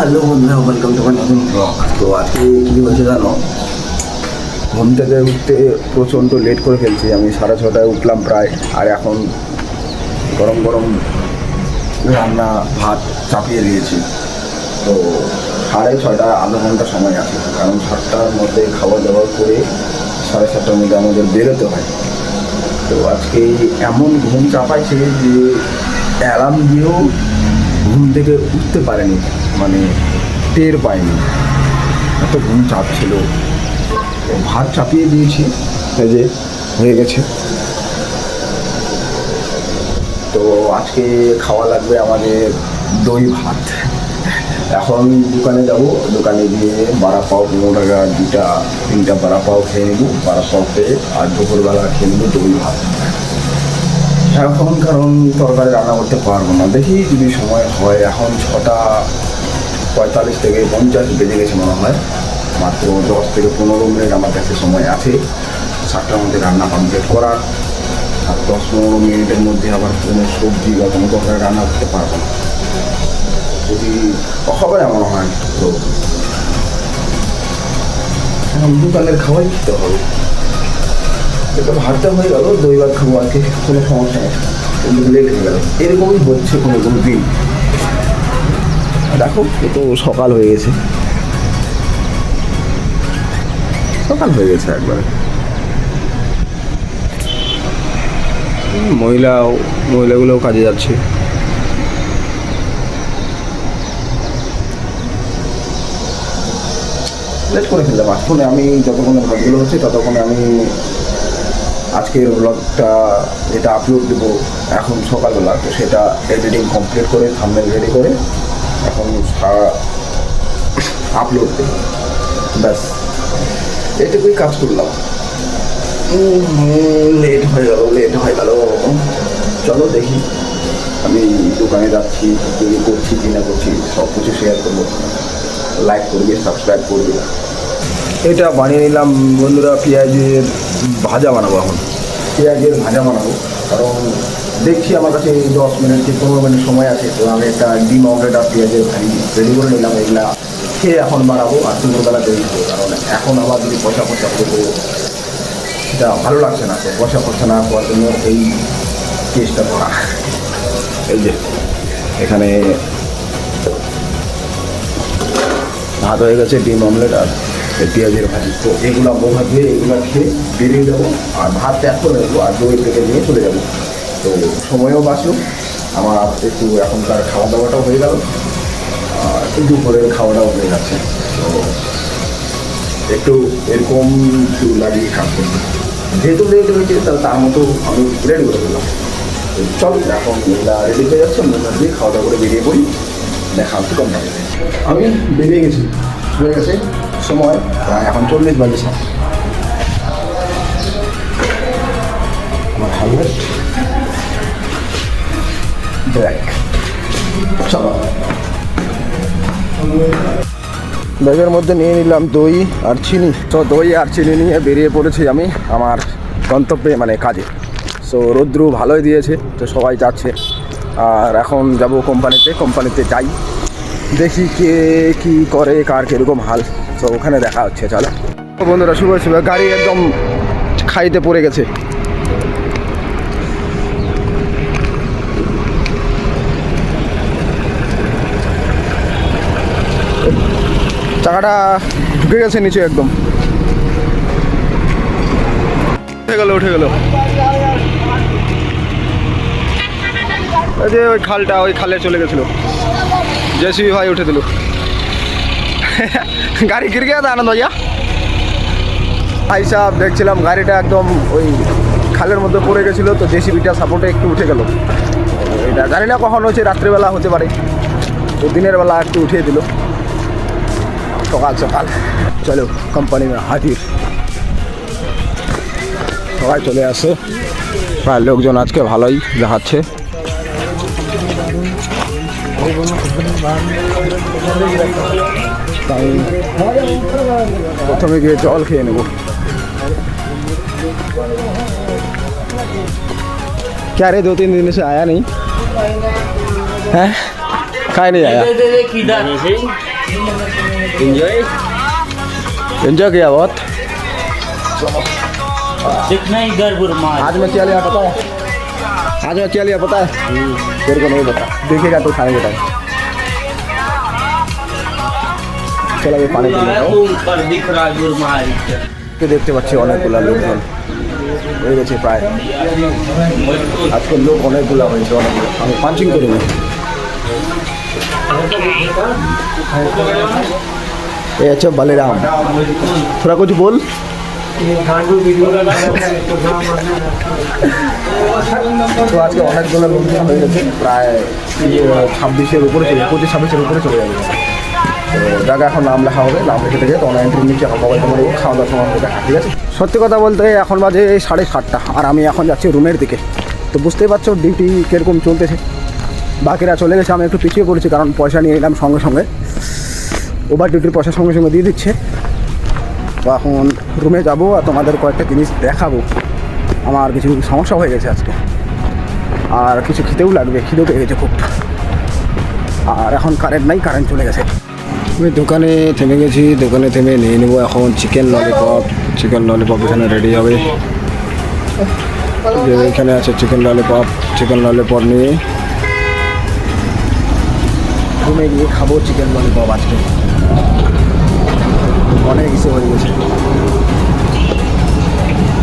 Hello বন্ধুরা, welcome to my নতুন blog. তো আজকে কী হয়েছে জানো, ঘুম থেকে উঠতে প্রচণ্ড লেট করে ফেলছি। আমি 6:30টায় উঠলাম প্রায়, আর এখন গরম গরম রান্না ভাত চাপিয়ে দিয়েছি। তো 6:30 আধা ঘন্টা সময় আছে, কারণ 7টার মধ্যে খাবার দাবার করে 7:30টার মধ্যে আমাদের বেরোতে হয়। তো আজকে এমন ঘুম চাপাইছে যে অ্যালার্ম দিয়েও ঘুম থেকে উঠতে পারেনি, মানে টের পাইনি, এত ঘুম চাপ ছিল। ভাত চাপিয়ে দিয়েছি, এই যে হয়ে গেছে। তো আজকে খাওয়া লাগবে আমাদের দই ভাত। এখন দোকানে যাব, দোকানে গিয়ে বড়া পাও 15 টাকা 2-3টা বড়া পাও খেয়ে নেব। বড়া পাও খেয়ে আর দুপুরবেলা খেয়ে নেব দই ভাত। এখন কারণ তরকারি রান্না করতে পারবো না, দেখি যদি সময় হয়। এখন 6:45 থেকে 50 বেজে গেছে মনে হয়, মাত্র 10 থেকে 15 মিনিট আমার কাছে সময় আছে 7টার মধ্যে রান্না কমপ্লিট করার। আর 10-15 মিনিটের মধ্যে আবার কোনো সবজি বা কোনো তরকারি রান্না করতে পারবো না, যদি হবে না মনে হয়। তো এখন দোকানের খাওয়াই খেতে হবে। এটা ভাতটা হয়ে গেল, দই ভাত খাবো আজকে, কোনো সমস্যা নেই, কিন্তু লেট হয়ে গেল। এরকমই হচ্ছে কোনো কোনো দিন। দেখো এ তো সকাল হয়ে গেছে, একবারে। মহিলাগুলোও কাজে যাচ্ছে। লেট করে ফেললাম। এক্ষণে আমি যতক্ষণে ভাতগুলো হচ্ছে ততক্ষণে আমি আজকের ব্লগটা যেটা আপলোড দেবো এখন সকালবেলা, তো সেটা এডিটিং কমপ্লিট করে থাম্বনেল রেডি করে এখন আপলোড দেবো। ব্যাস এটুকুই কাজ করলাম। লেট হয়ে গেল। চলো দেখি, আমি দোকানে যাচ্ছি, কী করছি কি না করছি সব কিছু শেয়ার করবো। লাইক করবে, সাবস্ক্রাইব করবে। এটা বানিয়ে নিলাম বন্ধুরা, পেঁয়াজের ভাজা বানাবো। এখন পেঁয়াজের ভাজা বানাবো, কারণ দেখছি আমার কাছে 10 মিনিট কি 15 মিনিট সময় আছে। তো আমি একটা ডিম অমলেট আর পেঁয়াজের ভাজি রেডি করে নিলাম। এগুলা খেয়ে এখন বানাবো, আর দুপুরবেলা তৈরি করবো। কারণ এখন আবার যদি পয়সা করবো সেটা ভালো লাগছে না। তো পয়সা না করার জন্য এই চেষ্টা করা। এই যে এখানে ভাত হয়ে গেছে, ডিম অমলেট আর পেঁয়াজের ভাজি। তো এগুলো মোঘা দিয়ে এগুলো খেয়ে বেরিয়ে যাবো, আর ভাত ত্যাগ করে দেবো, আর দই থেকে নিয়ে চলে যাবো। তো সময়ও বাঁচলো আমার, একটু এখনকার খাওয়া দাওয়াটাও হয়ে গেল, আর দুপুরের খাওয়াটাও হয়ে যাচ্ছে। তো একটু এরকম লাগিয়ে কাজ করবো, যেহেতু লেট হয়েছে তাহলে তার মতো আমি রেডি করে দিলাম। তো চল এখন এগুলা রেডি হয়ে যাচ্ছে, মোঘা দিয়ে খাওয়া দাওয়া করে বেরিয়ে পড়ি। দেখা হচ্ছে কোম্পানিতে। আমি বেরিয়ে গেছি, হয়ে গেছে সময় প্রায় এখন 40 বাজে। আমার হেলমেট ব্যাগ, চলো। ব্যাগের মধ্যে নিয়ে নিলাম দই আর চিনি। তো দই আর চিনি নিয়ে বেরিয়ে পড়েছি আমি আমার গন্তব্যে, মানে কাজে। সো রৌদ্র ভালোই দিয়েছে, তো সবাই যাচ্ছে। আর এখন যাব কোম্পানিতে যাই, দেখি কে কি করে, কার কীরকম হাল। তো ওখানে দেখা হচ্ছে, চলো বন্ধুরা। শুভ গাড়ি একদম খাইতে পড়ে গেছে। চাকাটা ঢুকে গেছে নিচে একদম। উঠে গেল এই যে ওই খালটা, ওই খালে চলে গেছিল। জেসিবি ভাই উঠে দিল। গাড়ি গির গিয়া था आनंद भैया। ভাই সাহেব দেখছিলাম গাড়িটা একদম ওই খালের মধ্যে পড়ে গেছিলো, তো জেসিবিটা সাপোর্টে একটু উঠে গেল। এটা জানি না কখন হচ্ছে, রাত্রিবেলা হতে পারে, তো দিনের বেলা একটু উঠিয়ে দিল। সকাল চলো কোম্পানি হাজির। সবাই চলে আসো, প্রায় লোকজন আজকে ভালোই দেখাচ্ছে। প্রথমে গিয়ে জল খেয়ে নেব। क्या रे 2-3 दिन से आया नहीं है? काय नहीं आया? एंजॉय किया बहुत। देखना इधर गुरमार आज मैं क्या लिया पता है? आज मैं क्या लिया पता है? तेरे को नहीं पता, देखेगा तो खाने के टाइम। चलो ये पानी पी लेता हूँ। ऊपर दिख रहा है गुरमार কে দেখতে পাচ্ছি অনেকগুলা লোকজন হয়ে গেছে প্রায়। আজকে লোক অনেকগুলা হয়েছে, অনেকগুলো। আমি পাঞ্চিং করে নিই। ये अच्छा बलराम, थोड़ा कुछ बोल। তো আজকে অনেকগুলো লোকজন হয়ে গেছে, প্রায় 26-এর উপরে, 25-26-এর উপরে চলে যাবে। তো জায়গা এখন নাম লেখা হবে, নাম লিখে থেকে তো এন্ট্রি নিচে মোবাইল তোমার খাওয়া দাওয়ার সময় দেখা, ঠিক আছে। সত্যি কথা বলতে এখন বাজে 7:30, আর আমি এখন যাচ্ছি রুমের দিকে। তো বুঝতেই পারছো ডিউটি কীরকম চলতেছে। বাকিরা চলে গেছে, আমি একটু পিছিয়ে পড়েছি, কারণ পয়সা নিয়ে এলাম সঙ্গে সঙ্গে। ওভার ডিউটির পয়সা সঙ্গে সঙ্গে দিয়ে দিচ্ছে। তো এখন রুমে যাবো আর তোমাদের কয়েকটা জিনিস দেখাবো। আমার কিছু সমস্যা হয়ে গেছে আজকে, আর কিছু খেতেও লাগবে, খিদেও পেয়ে গেছে খুব। আর এখন কারেন্ট নাই, কারেন্ট চলে গেছে। আমি দোকানে থেমে গেছি, দোকানে থেমে নিয়ে নেবো এখন চিকেন ললিপপ। চিকেন ললিপপ এখানে রেডি হবে, এখানে আছে চিকেন ললিপপ। চিকেন ললিপপ নিয়ে রুমে গিয়ে খাবো চিকেন ললিপপ। আজকে অনেক কিছু হয়ে গেছে।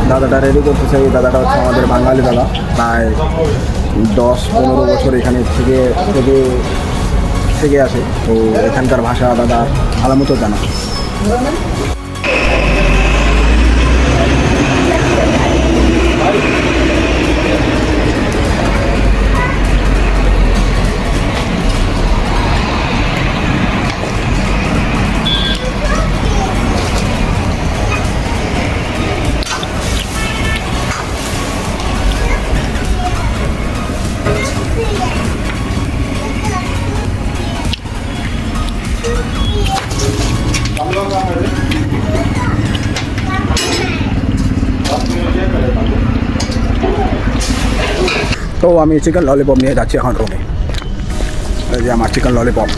দাদাটা রেডি করতে চাই। দাদাটা হচ্ছে আমাদের বাঙালি দাদা, প্রায় 10-15 বছর এখানে থেকে আসে। তো এখানকার ভাষা দাদা ভালো মতো জানা। তো আমি চিকেন ললিপপ নিয়ে যাচ্ছি এখন রুমে। এই যে আমার চিকেন ললিপপ।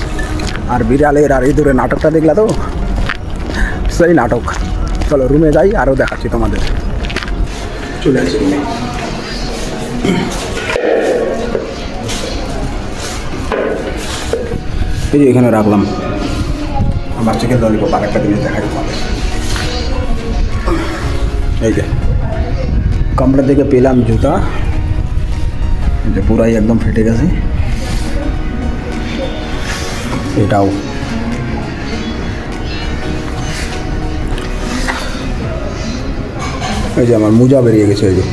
আর বিড়ালের আর ইঁদুরের নাটকটা দেখলা তো, সেই নাটক। চলো রুমে যাই, আরও দেখাচ্ছি তোমাদের। চলে আসছি রুমে। এই যে এখানে রাখলাম আমার চিকেন ললিপপ। আর একটা জিনিস দেখাই তোমাদের। এই যে কামড়া থেকে পেলাম জুতা, যে পুরাই একদম ফেটে গেছে। এটাও এই যে আমার মোজা বেরিয়ে গেছে। এই যে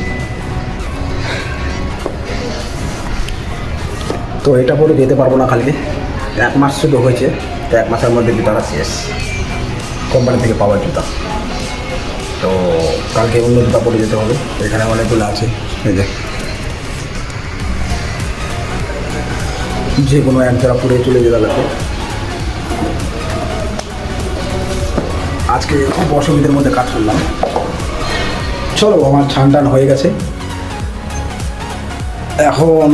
তো এটা পরে যেতে পারবো না কালকে। 1 মাস শুধু হয়েছে, তো 1 মাসের মধ্যে জুতাটা শেষ, কোম্পানি থেকে পাওয়ার জুতা। তো কালকে অন্য জুতা পরে যেতে হবে। এখানে অনেকগুলো আছে। এই যে কোনো এক জোড়া পরে চলে যেতে লাগবে। আজকে খুব অসুবিধার মধ্যে কাজ করলাম। চলো আমার ছান টান হয়ে গেছে, এখন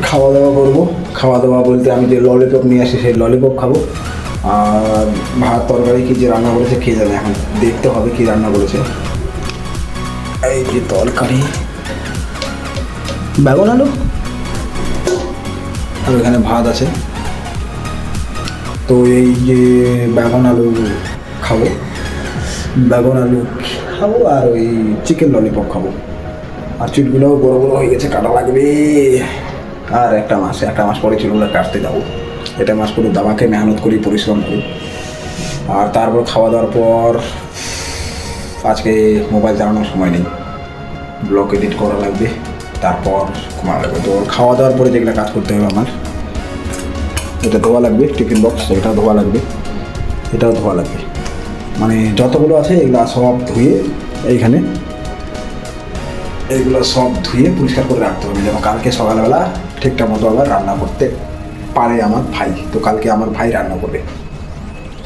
খাওয়া দাওয়া করবো। খাওয়া দাওয়া বলতে আমি যে ললিপপ নিয়ে আসি সেই ললিপপ খাবো। আর ভাত তরকারি কি যে রান্না করেছে খেয়ে যাবে, এখন দেখতে হবে কি রান্না করেছে। এই যে তরকারি বেগুন আলু, আর এখানে ভাত আছে। তো এই যে বেগুন আলু খাবো, বেগুন আলু খাবো, আর ওই চিকেন ললিপপ খাবো। আর চুলগুলোও বড়ো বড়ো হয়ে গেছে, কাটা লাগবে। আর একটা মাস পরে চুলগুলো কাটতে যাবো। এটা মাস করে দাবাকে মেহনত করি, পরিশ্রম করি। আর তারপর খাওয়া দাওয়ার পর আজকে মোবাইল চালানোর সময় নেই, ব্লগ এডিট করা লাগবে, তারপর ঘুমানো লাগবে। তো খাওয়া দাওয়ার পরে যেগুলো কাজ করতে হবে আমার, এটা ধোয়া লাগবে, টিফিন বক্স এটা ধোয়া লাগবে, এটাও ধোয়া লাগবে। মানে যতগুলো আছে এগুলো সব ধুয়ে এইখানে এইগুলো সব ধুয়ে পরিষ্কার করে রাখতে হবে, যেন কালকে সকালবেলা ঠিকঠাক মতো আবার রান্না করতে পারে আমার ভাই। তো কালকে আমার ভাই রান্না করবে।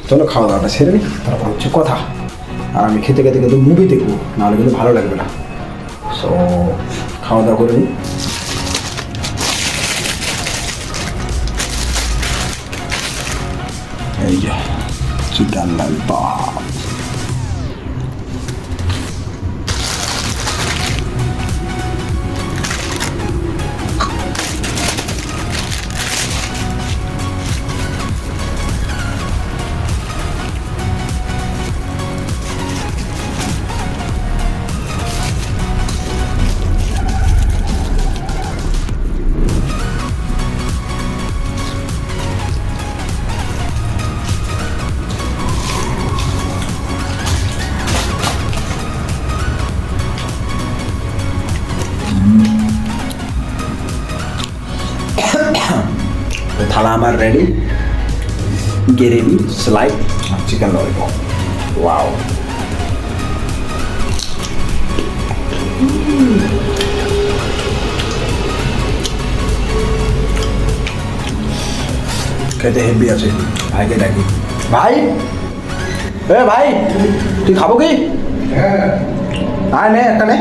চলো খাওয়া দাওয়াটা সেরে নিই, তারপর হচ্ছে কথা। আর আমি খেতে খেতে কিন্তু মুভি দেখবো, নাহলে কিন্তু ভালো লাগবে না। সো খাওয়া দাওয়া করে নিই। এই এই যে চিকেন ললিপপ। থালা আমার রেডি, গ্রেভি, স্লাইড আর চিকেন ললিপপ। ওয়াও, খেতে হেভি আছে। ভাইকে ডাকি, ভাই এ ভাই তুই খাবো কি? আয় নে একটা নে।